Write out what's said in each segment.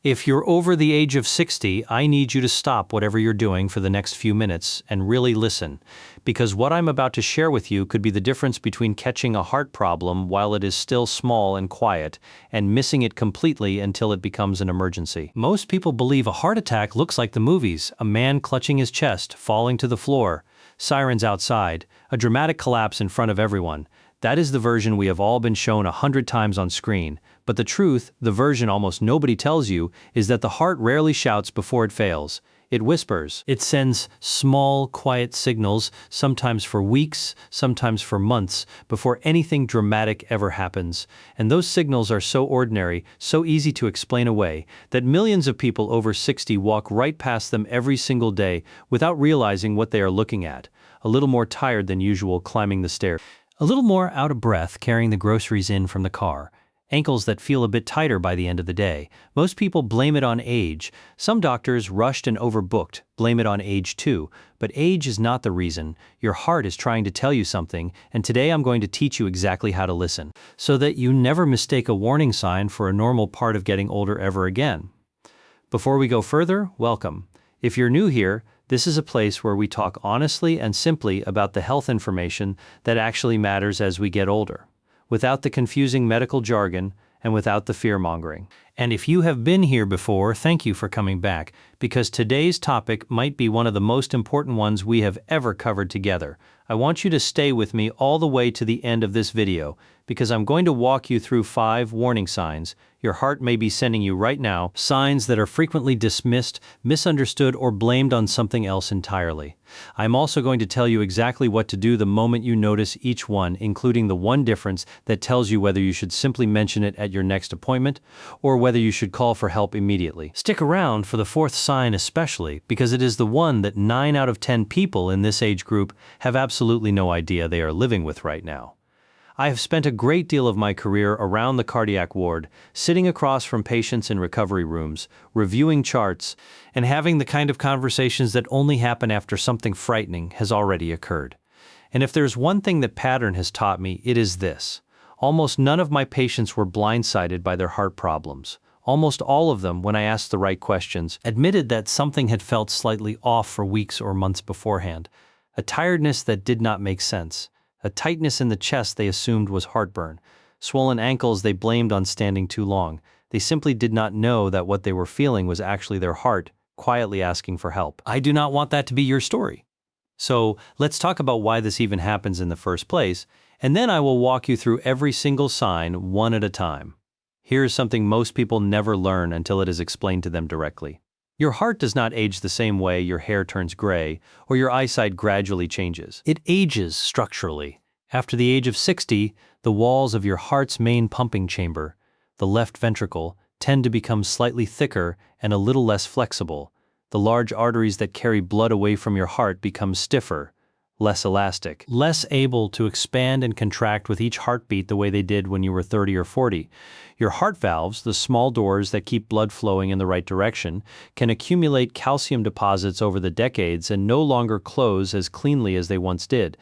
If you're over the age of 60, I need you to stop whatever you're doing for the next few minutes and really listen, because what I'm about to share with you could be the difference between catching a heart problem while it is still small and quiet and missing it completely until it becomes an emergency. Most people believe a heart attack looks like the movies, a man clutching his chest, falling to the floor, sirens outside, a dramatic collapse in front of everyone. That is the version we have all been shown 100 times on screen. But the truth, the version almost nobody tells you, is that the heart rarely shouts before it fails. It whispers. It sends small, quiet signals, sometimes for weeks, sometimes for months, before anything dramatic ever happens. And those signals are so ordinary, so easy to explain away, that millions of people over 60 walk right past them every single day without realizing what they are looking at. A little more tired than usual climbing the stairs. A little more out of breath carrying the groceries in from the car. Ankles that feel a bit tighter by the end of the day. Most people blame it on age. Some doctors, rushed and overbooked, blame it on age too. But age is not the reason. Your heart is trying to tell you something, and today I'm going to teach you exactly how to listen, so that you never mistake a warning sign for a normal part of getting older ever again. Before we go further, welcome. If you're new here, this is a place where we talk honestly and simply about the health information that actually matters as we get older, without the confusing medical jargon and without the fear-mongering. And if you have been here before, thank you for coming back, because today's topic might be one of the most important ones we have ever covered together. I want you to stay with me all the way to the end of this video, because I'm going to walk you through 5 warning signs your heart may be sending you right now, signs that are frequently dismissed, misunderstood, or blamed on something else entirely. I'm also going to tell you exactly what to do the moment you notice each one, including the one difference that tells you whether you should simply mention it at your next appointment, or whether you should call for help immediately. Stick around for the 4th sign especially, because it is the one that 9 out of 10 people in this age group have absolutely no idea they are living with right now. I have spent a great deal of my career around the cardiac ward, sitting across from patients in recovery rooms, reviewing charts, and having the kind of conversations that only happen after something frightening has already occurred. And if there's one thing that pattern has taught me, it is this. Almost none of my patients were blindsided by their heart problems. Almost all of them, when I asked the right questions, admitted that something had felt slightly off for weeks or months beforehand. A tiredness that did not make sense. A tightness in the chest they assumed was heartburn. Swollen ankles they blamed on standing too long. They simply did not know that what they were feeling was actually their heart, quietly asking for help. I do not want that to be your story. So let's talk about why this even happens in the first place, and then I will walk you through every single sign one at a time. Here's something most people never learn until it is explained to them directly. Your heart does not age the same way your hair turns gray or your eyesight gradually changes. It ages structurally. After the age of 60, the walls of your heart's main pumping chamber, the left ventricle, tend to become slightly thicker and a little less flexible. The large arteries that carry blood away from your heart become stiffer, less elastic, less able to expand and contract with each heartbeat the way they did when you were 30 or 40. Your heart valves, the small doors that keep blood flowing in the right direction, can accumulate calcium deposits over the decades and no longer close as cleanly as they once did.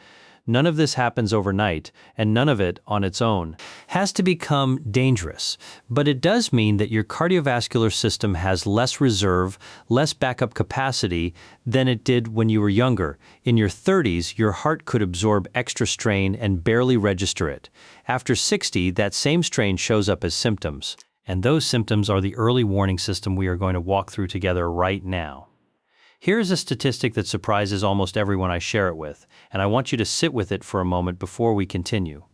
None of this happens overnight, and none of it, on its own, has to become dangerous. But it does mean that your cardiovascular system has less reserve, less backup capacity than it did when you were younger. In your 30s, your heart could absorb extra strain and barely register it. After 60, that same strain shows up as symptoms. And those symptoms are the early warning system we are going to walk through together right now. Here's a statistic that surprises almost everyone I share it with, and I want you to sit with it for a moment before we continue.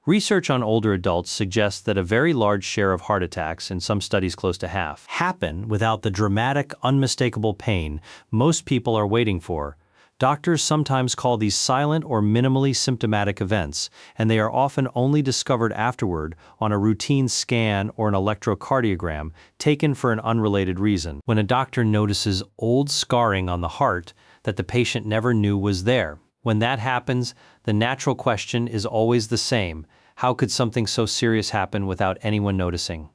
Research on older adults suggests that a very large share of heart attacks, in some studies close to half, happen without the dramatic, unmistakable pain most people are waiting for. Doctors sometimes call these silent or minimally symptomatic events, and they are often only discovered afterward on a routine scan or an electrocardiogram taken for an unrelated reason. When a doctor notices old scarring on the heart that the patient never knew was there. When that happens, the natural question is always the same: how could something so serious happen without anyone noticing?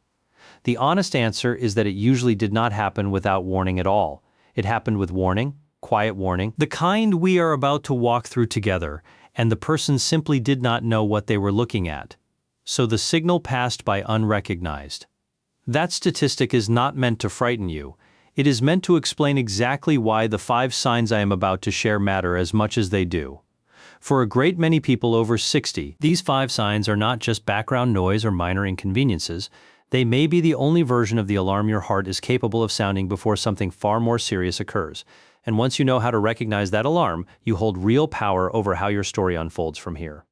The honest answer is that it usually did not happen without warning at all. It happened with warning. Quiet warning, the kind we are about to walk through together, and the person simply did not know what they were looking at. So the signal passed by unrecognized. That statistic is not meant to frighten you. It is meant to explain exactly why the 5 signs I am about to share matter as much as they do. For a great many people over 60, these 5 signs are not just background noise or minor inconveniences. They may be the only version of the alarm your heart is capable of sounding before something far more serious occurs. And once you know how to recognize that alarm, you hold real power over how your story unfolds from here.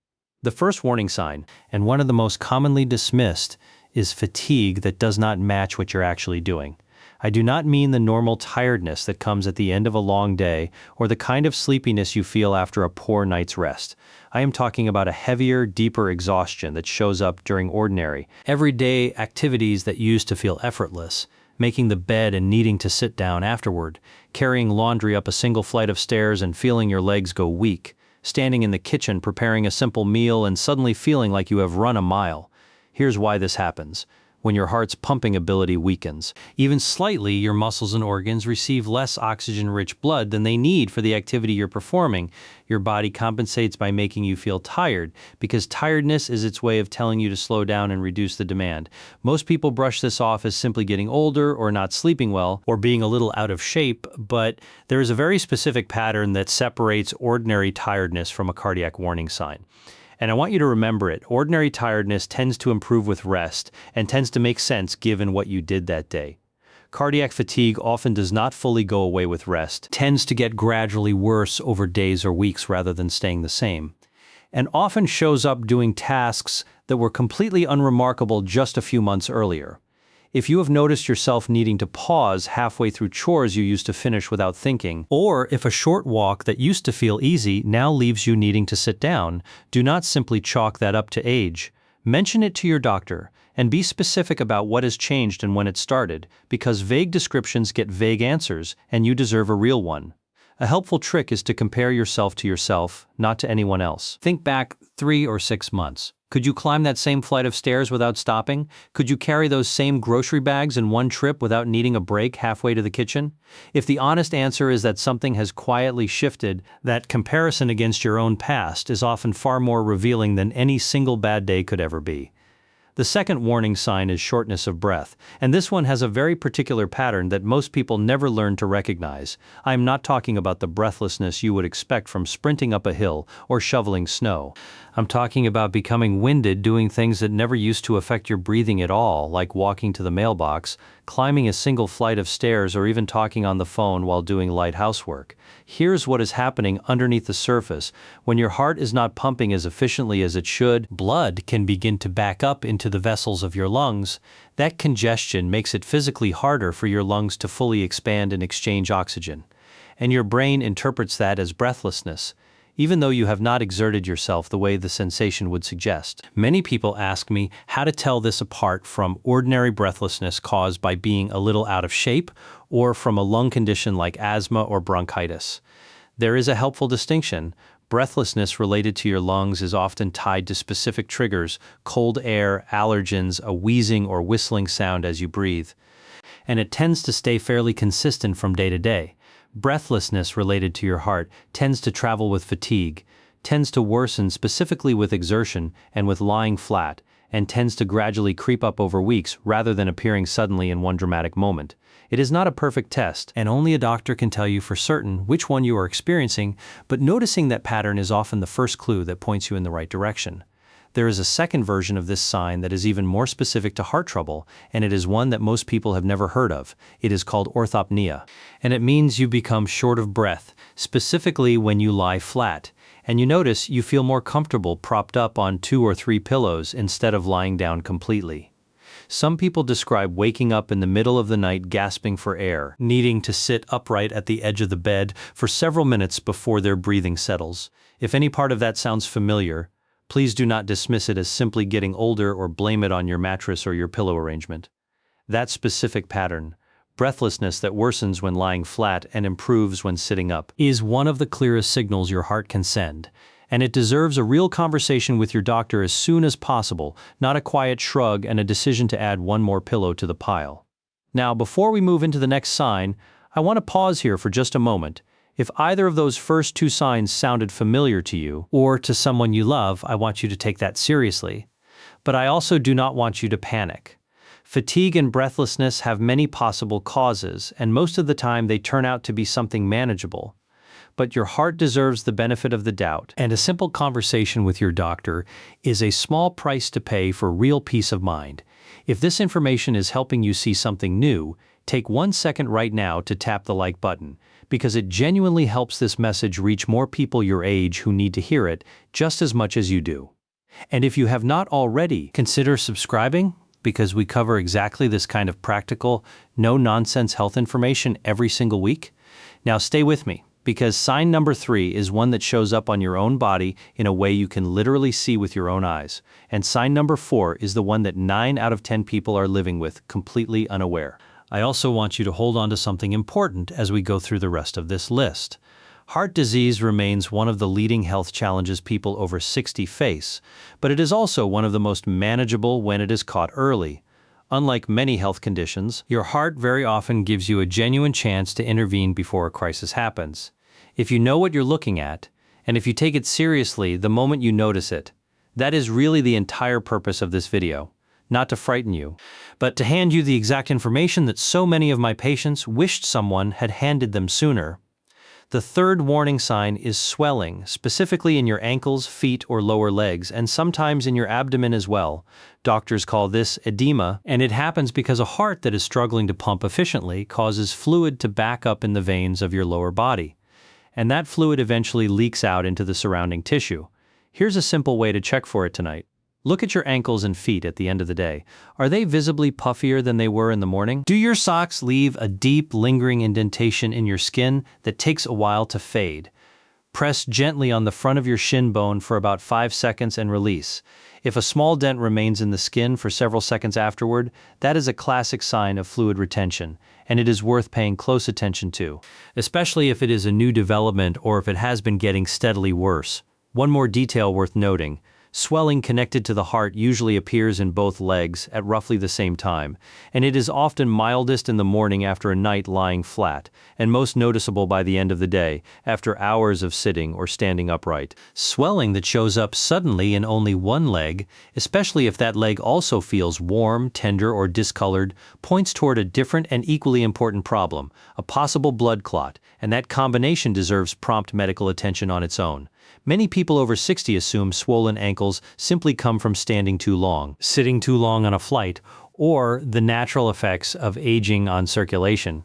The first warning sign, and one of the most commonly dismissed, is fatigue that does not match what you're actually doing. I do not mean the normal tiredness that comes at the end of a long day or the kind of sleepiness you feel after a poor night's rest. I am talking about a heavier, deeper exhaustion that shows up during ordinary, everyday activities that used to feel effortless. Making the bed and needing to sit down afterward, carrying laundry up a single flight of stairs and feeling your legs go weak, standing in the kitchen preparing a simple meal and suddenly feeling like you have run a mile. Here's why this happens. When your heart's pumping ability weakens, even slightly, your muscles and organs receive less oxygen-rich blood than they need for the activity you're performing. Your body compensates by making you feel tired, because tiredness is its way of telling you to slow down and reduce the demand. Most people brush this off as simply getting older or not sleeping well or being a little out of shape, but there is a very specific pattern that separates ordinary tiredness from a cardiac warning sign. And I want you to remember it. Ordinary tiredness tends to improve with rest and tends to make sense given what you did that day. Cardiac fatigue often does not fully go away with rest, tends to get gradually worse over days or weeks rather than staying the same, and often shows up doing tasks that were completely unremarkable just a few months earlier. If you have noticed yourself needing to pause halfway through chores you used to finish without thinking, or if a short walk that used to feel easy now leaves you needing to sit down, do not simply chalk that up to age. Mention it to your doctor, and be specific about what has changed and when it started, because vague descriptions get vague answers, and you deserve a real one. A helpful trick is to compare yourself to yourself, not to anyone else. Think back 3 or 6 months. Could you climb that same flight of stairs without stopping? Could you carry those same grocery bags in one trip without needing a break halfway to the kitchen? If the honest answer is that something has quietly shifted, that comparison against your own past is often far more revealing than any single bad day could ever be. The second warning sign is shortness of breath, and this one has a very particular pattern that most people never learn to recognize. I am not talking about the breathlessness you would expect from sprinting up a hill or shoveling snow. I'm talking about becoming winded doing things that never used to affect your breathing at all, like walking to the mailbox, climbing a single flight of stairs, or even talking on the phone while doing light housework. Here's what is happening underneath the surface. When your heart is not pumping as efficiently as it should, blood can begin to back up into the vessels of your lungs. That congestion makes it physically harder for your lungs to fully expand and exchange oxygen. And your brain interprets that as breathlessness, even though you have not exerted yourself the way the sensation would suggest. Many people ask me how to tell this apart from ordinary breathlessness caused by being a little out of shape or from a lung condition like asthma or bronchitis. There is a helpful distinction. Breathlessness related to your lungs is often tied to specific triggers: cold air, allergens, a wheezing or whistling sound as you breathe. And it tends to stay fairly consistent from day to day. Breathlessness related to your heart tends to travel with fatigue, tends to worsen specifically with exertion and with lying flat, and tends to gradually creep up over weeks rather than appearing suddenly in one dramatic moment. It is not a perfect test, and only a doctor can tell you for certain which one you are experiencing, but noticing that pattern is often the first clue that points you in the right direction. There is a second version of this sign that is even more specific to heart trouble, and it is one that most people have never heard of. It is called orthopnea, and it means you become short of breath, specifically when you lie flat, and you notice you feel more comfortable propped up on 2 or 3 pillows instead of lying down completely. Some people describe waking up in the middle of the night gasping for air, needing to sit upright at the edge of the bed for several minutes before their breathing settles. If any part of that sounds familiar, please do not dismiss it as simply getting older or blame it on your mattress or your pillow arrangement. That specific pattern, breathlessness that worsens when lying flat and improves when sitting up, is one of the clearest signals your heart can send, and it deserves a real conversation with your doctor as soon as possible, not a quiet shrug and a decision to add one more pillow to the pile. Now, before we move into the next sign, I want to pause here for just a moment. If either of those first 2 signs sounded familiar to you, or to someone you love, I want you to take that seriously. But I also do not want you to panic. Fatigue and breathlessness have many possible causes, and most of the time they turn out to be something manageable. But your heart deserves the benefit of the doubt, and a simple conversation with your doctor is a small price to pay for real peace of mind. If this information is helping you see something new, take 1 second right now to tap the like button, because it genuinely helps this message reach more people your age who need to hear it just as much as you do. And if you have not already, consider subscribing, because we cover exactly this kind of practical, no-nonsense health information every single week. Now stay with me, because sign number 3 is one that shows up on your own body in a way you can literally see with your own eyes. And sign number 4 is the one that 9 out of 10 people are living with, completely unaware. I also want you to hold on to something important as we go through the rest of this list. Heart disease remains one of the leading health challenges people over 60 face, but it is also one of the most manageable when it is caught early. Unlike many health conditions, your heart very often gives you a genuine chance to intervene before a crisis happens. If you know what you're looking at, and if you take it seriously the moment you notice it, that is really the entire purpose of this video. Not to frighten you, but to hand you the exact information that so many of my patients wished someone had handed them sooner. The third warning sign is swelling, specifically in your ankles, feet, or lower legs, and sometimes in your abdomen as well. Doctors call this edema, and it happens because a heart that is struggling to pump efficiently causes fluid to back up in the veins of your lower body. And that fluid eventually leaks out into the surrounding tissue. Here's a simple way to check for it tonight. Look at your ankles and feet at the end of the day. Are they visibly puffier than they were in the morning? Do your socks leave a deep, lingering indentation in your skin that takes a while to fade? Press gently on the front of your shin bone for about 5 seconds and release. If a small dent remains in the skin for several seconds afterward, that is a classic sign of fluid retention, and it is worth paying close attention to, especially if it is a new development or if it has been getting steadily worse. One more detail worth noting. Swelling connected to the heart usually appears in both legs at roughly the same time, and it is often mildest in the morning after a night lying flat, and most noticeable by the end of the day, after hours of sitting or standing upright. Swelling that shows up suddenly in only one leg, especially if that leg also feels warm, tender, or discolored, points toward a different and equally important problem, a possible blood clot, and that combination deserves prompt medical attention on its own. Many people over 60 assume swollen ankles simply come from standing too long, sitting too long on a flight, or the natural effects of aging on circulation.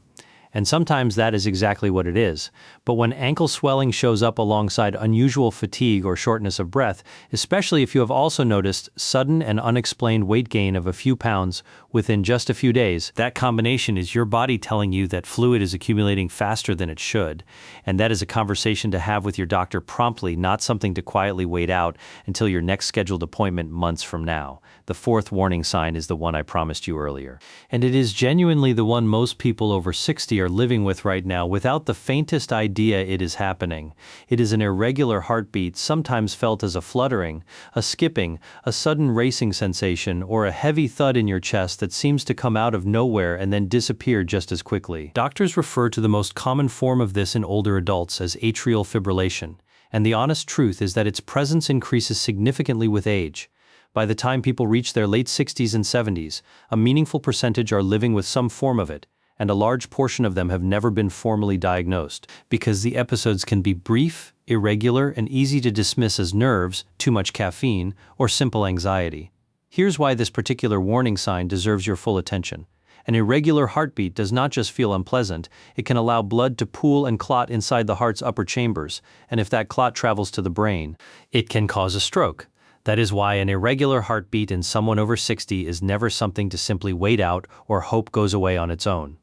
And sometimes that is exactly what it is. But when ankle swelling shows up alongside unusual fatigue or shortness of breath, especially if you have also noticed sudden and unexplained weight gain of a few pounds within just a few days, that combination is your body telling you that fluid is accumulating faster than it should. And that is a conversation to have with your doctor promptly, not something to quietly wait out until your next scheduled appointment months from now. The fourth warning sign is the one I promised you earlier. And it is genuinely the one most people over 60 are living with right now without the faintest idea it is happening. It is an irregular heartbeat, sometimes felt as a fluttering, a skipping, a sudden racing sensation, or a heavy thud in your chest that seems to come out of nowhere and then disappear just as quickly. Doctors refer to the most common form of this in older adults as atrial fibrillation, and the honest truth is that its presence increases significantly with age. By the time people reach their late 60s and 70s, a meaningful percentage are living with some form of it, and a large portion of them have never been formally diagnosed, because the episodes can be brief, irregular, and easy to dismiss as nerves, too much caffeine, or simple anxiety. Here's why this particular warning sign deserves your full attention. An irregular heartbeat does not just feel unpleasant, it can allow blood to pool and clot inside the heart's upper chambers, and if that clot travels to the brain, it can cause a stroke. That is why an irregular heartbeat in someone over 60 is never something to simply wait out or hope goes away on its own.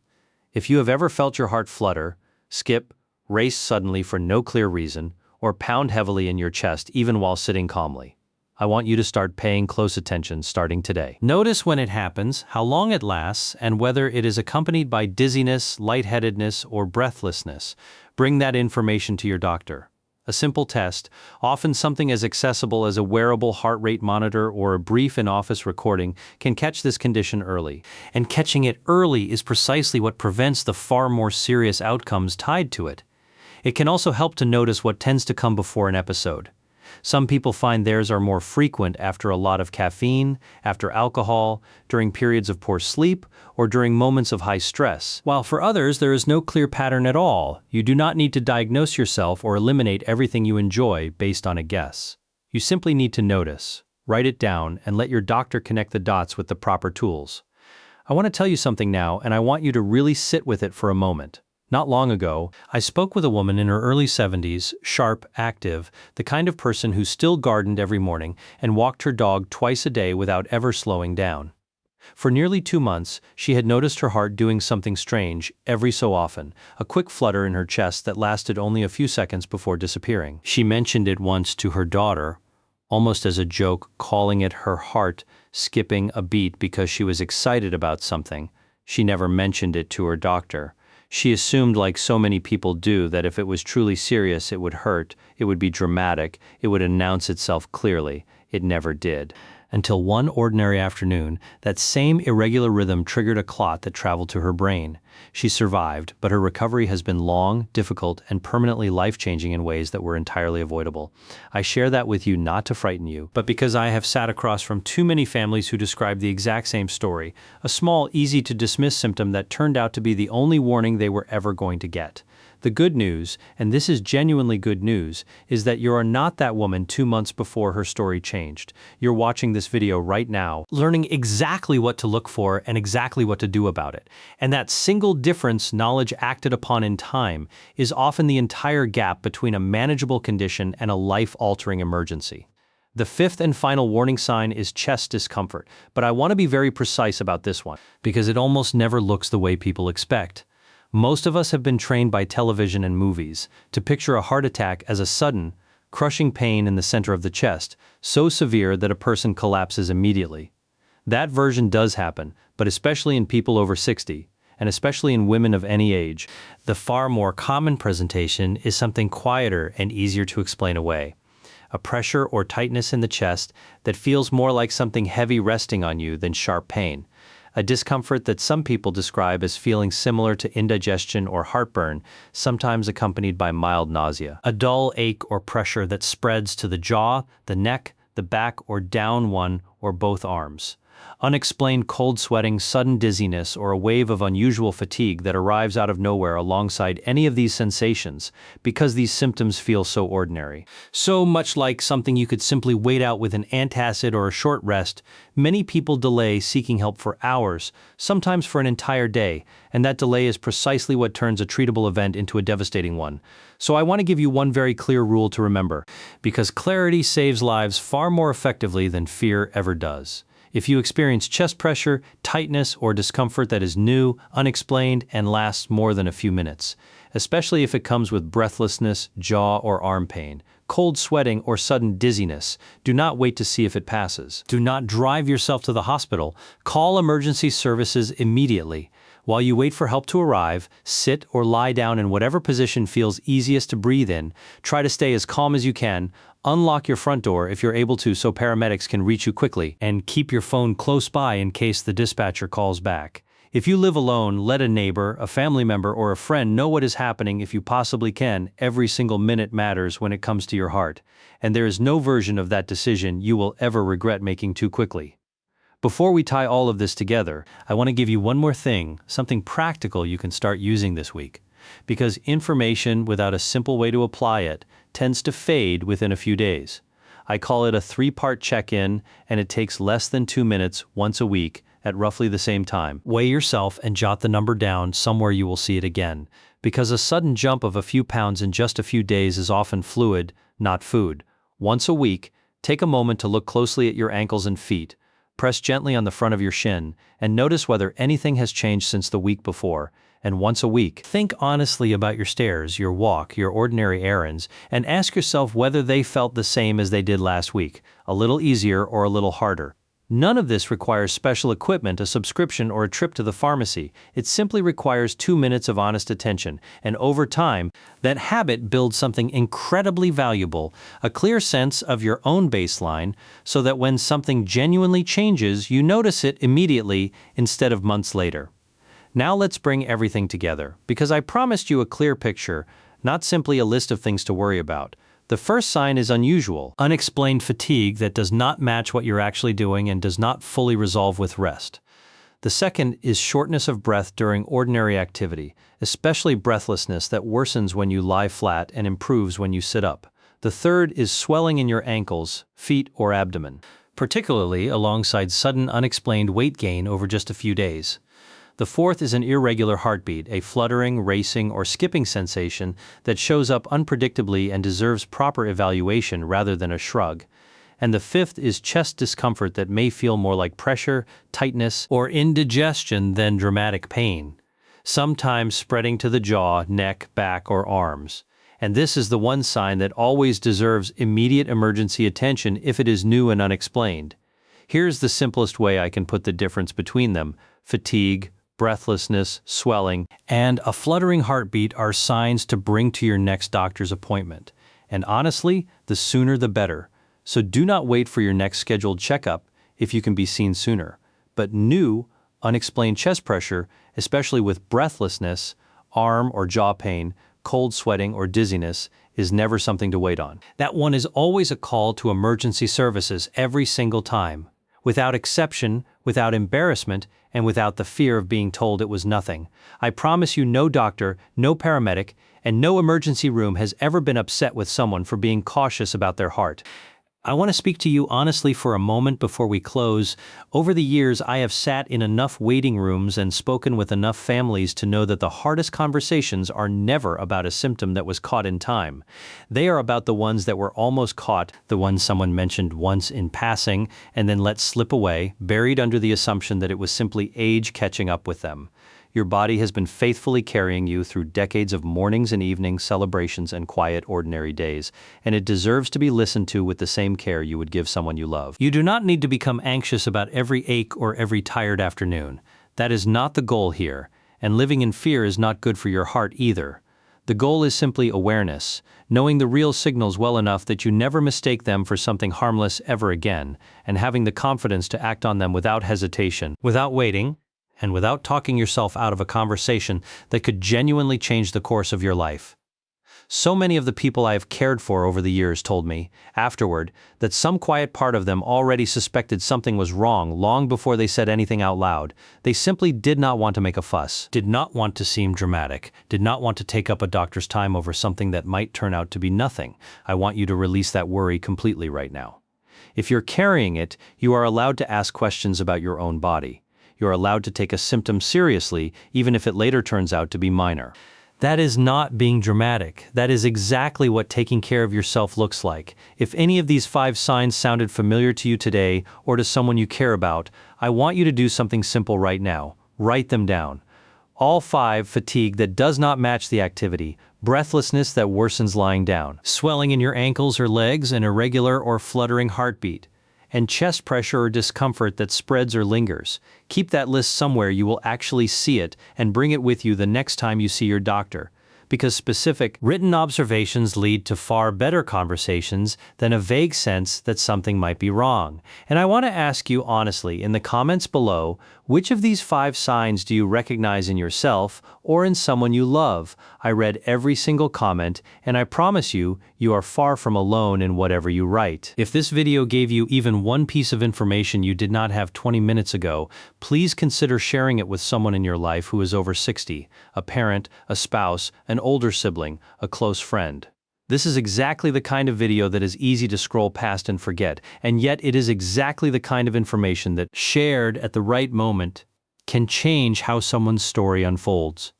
If you have ever felt your heart flutter, skip, race suddenly for no clear reason, or pound heavily in your chest even while sitting calmly, I want you to start paying close attention starting today. Notice when it happens, how long it lasts, and whether it is accompanied by dizziness, lightheadedness, or breathlessness. Bring that information to your doctor. A simple test, often something as accessible as a wearable heart rate monitor or a brief in-office recording, can catch this condition early. And catching it early is precisely what prevents the far more serious outcomes tied to it. It can also help to notice what tends to come before an episode. Some people find theirs are more frequent after a lot of caffeine, after alcohol, during periods of poor sleep, or during moments of high stress. While for others there is no clear pattern at all, you do not need to diagnose yourself or eliminate everything you enjoy based on a guess. You simply need to notice, write it down, and let your doctor connect the dots with the proper tools. I want to tell you something now, and I want you to really sit with it for a moment. Not long ago, I spoke with a woman in her early 70s, sharp, active, the kind of person who still gardened every morning and walked her dog twice a day without ever slowing down. For nearly 2 months, she had noticed her heart doing something strange every so often, a quick flutter in her chest that lasted only a few seconds before disappearing. She mentioned it once to her daughter, almost as a joke, calling it her heart skipping a beat because she was excited about something. She never mentioned it to her doctor. She assumed, like so many people do, that if it was truly serious, it would hurt, it would be dramatic, it would announce itself clearly. It never did. Until one ordinary afternoon, that same irregular rhythm triggered a clot that traveled to her brain. She survived, but her recovery has been long, difficult, and permanently life-changing in ways that were entirely avoidable. I share that with you not to frighten you, but because I have sat across from too many families who describe the exact same story, a small, easy-to-dismiss symptom that turned out to be the only warning they were ever going to get. The good news, and this is genuinely good news, is that you are not that woman 2 months before her story changed. You're watching this video right now, learning exactly what to look for and exactly what to do about it. And that single difference, knowledge acted upon in time, is often the entire gap between a manageable condition and a life-altering emergency. The fifth and final warning sign is chest discomfort, but I want to be very precise about this one, because it almost never looks the way people expect. Most of us have been trained by television and movies to picture a heart attack as a sudden, crushing pain in the center of the chest, so severe that a person collapses immediately. That version does happen, but especially in people over 60, and especially in women of any age. The far more common presentation is something quieter and easier to explain away. A pressure or tightness in the chest that feels more like something heavy resting on you than sharp pain. A discomfort that some people describe as feeling similar to indigestion or heartburn, sometimes accompanied by mild nausea. A dull ache or pressure that spreads to the jaw, the neck, the back, or down one or both arms. Unexplained cold sweating, sudden dizziness, or a wave of unusual fatigue that arrives out of nowhere alongside any of these sensations because these symptoms feel so ordinary. So much like something you could simply wait out with an antacid or a short rest, many people delay seeking help for hours, sometimes for an entire day, and that delay is precisely what turns a treatable event into a devastating one. So I want to give you one very clear rule to remember, because clarity saves lives far more effectively than fear ever does. If you experience chest pressure, tightness, or discomfort that is new, unexplained, and lasts more than a few minutes, especially if it comes with breathlessness, jaw or arm pain, cold sweating, or sudden dizziness, do not wait to see if it passes. Do not drive yourself to the hospital. Call emergency services immediately. While you wait for help to arrive, sit or lie down in whatever position feels easiest to breathe in. Try to stay as calm as you can. Unlock your front door if you're able to so paramedics can reach you quickly, and keep your phone close by in case the dispatcher calls back. If you live alone, let a neighbor, a family member, or a friend know what is happening if you possibly can. Every single minute matters when it comes to your heart, and there is no version of that decision you will ever regret making too quickly. Before we tie all of this together, I want to give you one more thing, something practical you can start using this week. Because information without a simple way to apply it tends to fade within a few days. I call it a 3-part check-in, and it takes less than 2 minutes once a week at roughly the same time. Weigh yourself and jot the number down somewhere you will see it again, because a sudden jump of a few pounds in just a few days is often fluid, not food. Once a week, take a moment to look closely at your ankles and feet. Press gently on the front of your shin, and notice whether anything has changed since the week before. And once a week, think honestly about your stairs, your walk, your ordinary errands, and ask yourself whether they felt the same as they did last week, a little easier or a little harder. None of this requires special equipment, a subscription, or a trip to the pharmacy. It simply requires 2 minutes of honest attention, and over time, that habit builds something incredibly valuable, a clear sense of your own baseline, so that when something genuinely changes, you notice it immediately instead of months later. Now let's bring everything together, because I promised you a clear picture, not simply a list of things to worry about, The first sign is unusual, unexplained fatigue that does not match what you're actually doing and does not fully resolve with rest. The second is shortness of breath during ordinary activity, especially breathlessness that worsens when you lie flat and improves when you sit up. The third is swelling in your ankles, feet, or abdomen, particularly alongside sudden unexplained weight gain over just a few days. The fourth is an irregular heartbeat, a fluttering, racing, or skipping sensation that shows up unpredictably and deserves proper evaluation rather than a shrug. And the fifth is chest discomfort that may feel more like pressure, tightness, or indigestion than dramatic pain, sometimes spreading to the jaw, neck, back, or arms. And this is the one sign that always deserves immediate emergency attention if it is new and unexplained. Here's the simplest way I can put the difference between them: fatigue, breathlessness, swelling, and a fluttering heartbeat are signs to bring to your next doctor's appointment. And honestly, the sooner the better. So do not wait for your next scheduled checkup if you can be seen sooner. But new, unexplained chest pressure, especially with breathlessness, arm or jaw pain, cold sweating, or dizziness, is never something to wait on. That one is always a call to emergency services every single time, without exception, without embarrassment, and without the fear of being told it was nothing. I promise you, no doctor, no paramedic, and no emergency room has ever been upset with someone for being cautious about their heart. I want to speak to you honestly for a moment before we close. Over the years, I have sat in enough waiting rooms and spoken with enough families to know that the hardest conversations are never about a symptom that was caught in time. They are about the ones that were almost caught, the ones someone mentioned once in passing and then let slip away, buried under the assumption that it was simply age catching up with them. Your body has been faithfully carrying you through decades of mornings and evenings, celebrations, and quiet, ordinary days, and it deserves to be listened to with the same care you would give someone you love. You do not need to become anxious about every ache or every tired afternoon. That is not the goal here, and living in fear is not good for your heart either. The goal is simply awareness, knowing the real signals well enough that you never mistake them for something harmless ever again, and having the confidence to act on them without hesitation, without waiting, and without talking yourself out of a conversation that could genuinely change the course of your life. So many of the people I have cared for over the years told me, afterward, that some quiet part of them already suspected something was wrong long before they said anything out loud. They simply did not want to make a fuss, did not want to seem dramatic, did not want to take up a doctor's time over something that might turn out to be nothing. I want you to release that worry completely right now. If you're carrying it, you are allowed to ask questions about your own body. You're allowed to take a symptom seriously, even if it later turns out to be minor. That is not being dramatic. That is exactly what taking care of yourself looks like. If any of these 5 signs sounded familiar to you today or to someone you care about, I want you to do something simple right now. Write them down. All 5: fatigue that does not match the activity, breathlessness that worsens lying down, swelling in your ankles or legs, an irregular or fluttering heartbeat, and chest pressure or discomfort that spreads or lingers. Keep that list somewhere you will actually see it and bring it with you the next time you see your doctor, because specific, written observations lead to far better conversations than a vague sense that something might be wrong. And I want to ask you honestly in the comments below, which of these 5 signs do you recognize in yourself or in someone you love? I read every single comment, and I promise you, you are far from alone in whatever you write. If this video gave you even one piece of information you did not have 20 minutes ago, please consider sharing it with someone in your life who is over 60, a parent, a spouse, an older sibling, a close friend. This is exactly the kind of video that is easy to scroll past and forget, and yet it is exactly the kind of information that, shared at the right moment, can change how someone's story unfolds.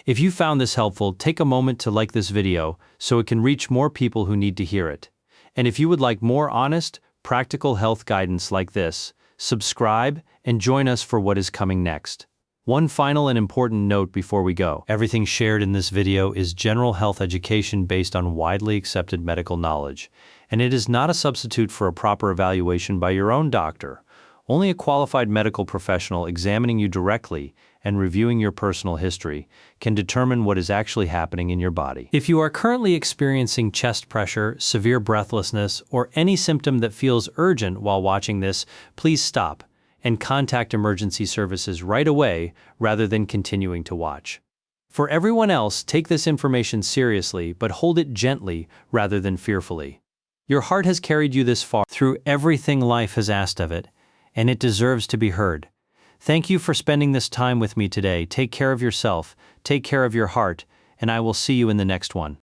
If you found this helpful, take a moment to like this video so it can reach more people who need to hear it. And if you would like more honest, practical health guidance like this, subscribe and join us for what is coming next. One final and important note before we go. Everything shared in this video is general health education based on widely accepted medical knowledge, and it is not a substitute for a proper evaluation by your own doctor. Only a qualified medical professional examining you directly and reviewing your personal history can determine what is actually happening in your body. If you are currently experiencing chest pressure, severe breathlessness, or any symptom that feels urgent while watching this, please stop and contact emergency services right away rather than continuing to watch. For everyone else, take this information seriously, but hold it gently rather than fearfully. Your heart has carried you this far through everything life has asked of it, and it deserves to be heard. Thank you for spending this time with me today. Take care of yourself, take care of your heart, and I will see you in the next one.